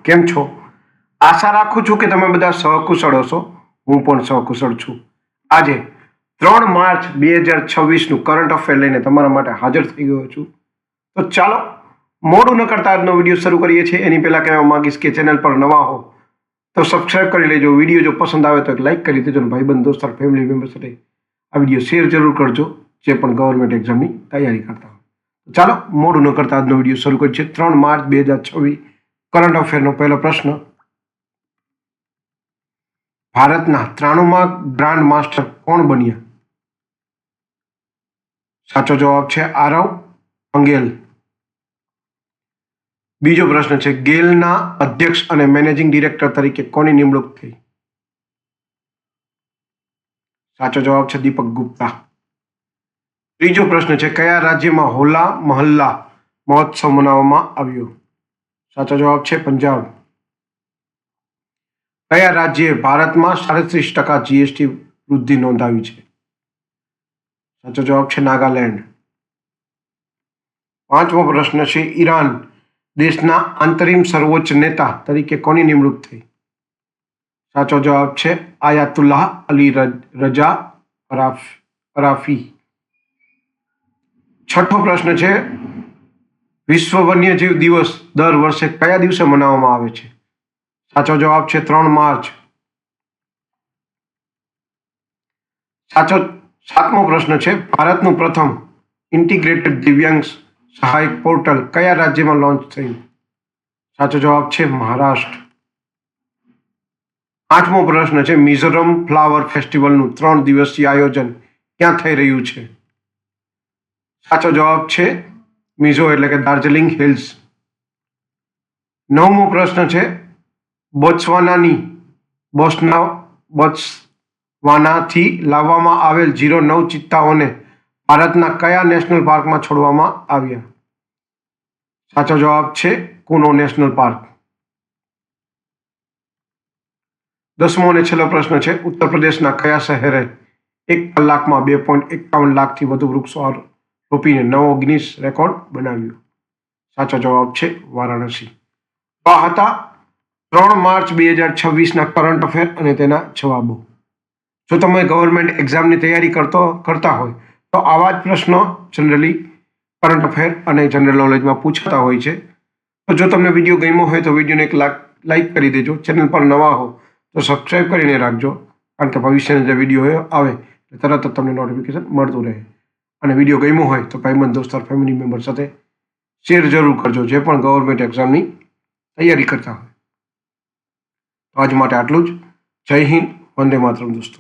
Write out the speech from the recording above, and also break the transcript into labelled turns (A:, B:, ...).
A: કેમ છો? આશા રાખું છું કે તમે બધા સહકુશળ હશો. હું પણ સહકુશળ છું. આજે 3 માર્ચ 2026નું કરંટ અફેર લઈને તમારા માટે હાજર થઈ ગયો છું. તો ચાલો મોડું ન કરતા આજનો વિડીયો શરૂ કરીએ છીએ. એની પહેલા કહેવા માંગીશ કે ચેનલ પર નવા હો તો સબસ્ક્રાઇબ કરી લેજો. વિડીયો જો પસંદ આવે તો એક લાઇક કરી દેજો અને ભાઈબંધ દોસ્તાર ફેમિલી મેમ્બર સાથે આ વિડીયો શેર જરૂર કરજો જે પણ ગવર્મેન્ટ એક્ઝામની તૈયારી કરતા હોય. ચાલો મોડું ન કરતા આજનો વિડીયો શરૂ કરીએ છીએ. 3 માર્ચ 2026 કરંટ અફેરનો પહેલો પ્રશ્ન. ભારતના 93માં ગ્રાન્ડ માસ્ટર કોણ બન્યા? સાચો જવાબ છે આરવ પંગેલ. બીજો પ્રશ્ન છે ગેલના અધ્યક્ષ અને મેનેજિંગ ડિરેક્ટર તરીકે કોની નિમણૂક થઈ? સાચો જવાબ છે દીપક ગુપ્તા. ત્રીજો પ્રશ્ન છે કયા રાજ્યમાં હોલા મહલ્લા મહોત્સવ મનાવવામાં આવ્યો? સાચો જવાબ છે પંજાબ. કયા રાજ્યે ભારતમાં 37% જીએસટી વૃદ્ધિ નોંધાવી છે? સાચો જવાબ છે નાગાલેન્ડ. પાંચમો પ્રશ્ન છે ઈરાન દેશના અંતરિમ સર્વોચ્ચ નેતા તરીકે કોની નિમણૂક થઈ? સાચો જવાબ છે આયાતુલ્લાહ અલી રજા અરાફી. છઠ્ઠો પ્રશ્ન છે વિશ્વ વન્યજીવ દિવસ દર વર્ષે કયા દિવસે મનાવવામાં આવે છે? સાચો જવાબ છે 3 માર્ચ. સાતમો પ્રશ્ન છે ભારતનું પ્રથમ ઇન્ટિગ્રેટેડ દિવ્યાંગ સહાયક પોર્ટલ કયા રાજ્યમાં લોન્ચ થયું? સાચો જવાબ છે મહારાષ્ટ્ર. આઠમો પ્રશ્ન છે મિઝોરમ ફ્લાવર ફેસ્ટિવલનું 3 દિવસીય આયોજન ક્યાં થઈ રહ્યું છે? સાચો જવાબ છે મિઝો એટલે કે દાર્જિલિંગ હિલ્સ. નવમો પ્રશ્ન છે બોત્સવાનાથી લાવવામાં આવેલ 09 ચિત્તાઓને ભારતના કયા નેશનલ પાર્કમાં છોડવામાં આવ્યા? સાચો જવાબ છે કુનો નેશનલ પાર્ક. 10મો અને છેલ્લો પ્રશ્ન છે ઉત્તર પ્રદેશના કયા શહેરે 1 કલાકમાં 2.51 લાખથી વધુ વૃક્ષો રોપીને નવો ગિનિસ રેકોર્ડ બનાવ્યો? સાચો જવાબ છે વારાણસી. તો આ હતા 3 માર્ચ 2026ના કરંટ અફેર અને તેના જવાબો. જો તમે ગવર્મેન્ટ એક્ઝામની તૈયારી કરતા હોય તો આવા જ પ્રશ્નો જનરલી કરંટ અફેર અને જનરલ નોલેજમાં પૂછાતા હોય છે. તો જો તમને વિડીયો ગમ્યો હોય તો વિડીયોને એક લાઇક કરી દેજો. ચેનલ પર નવા હો તો સબસ્ક્રાઇબ કરીને રાખજો કારણ કે ભવિષ્યના જે વિડીયો આવે તરત જ તમને નોટિફિકેશન મળતું રહે. અને વિડીયો ગમ્યો હોય તો ભાઈબંધ દોસ્તાર ફેમિલી મેમ્બર સાથે શેર જરૂર કરજો જે પણ ગવર્મેન્ટ એક્ઝામની તૈયારી કરતા હોય. તો આજ માટે આટલું જ. જય હિન્દ, વંદે માતરમ દોસ્તો.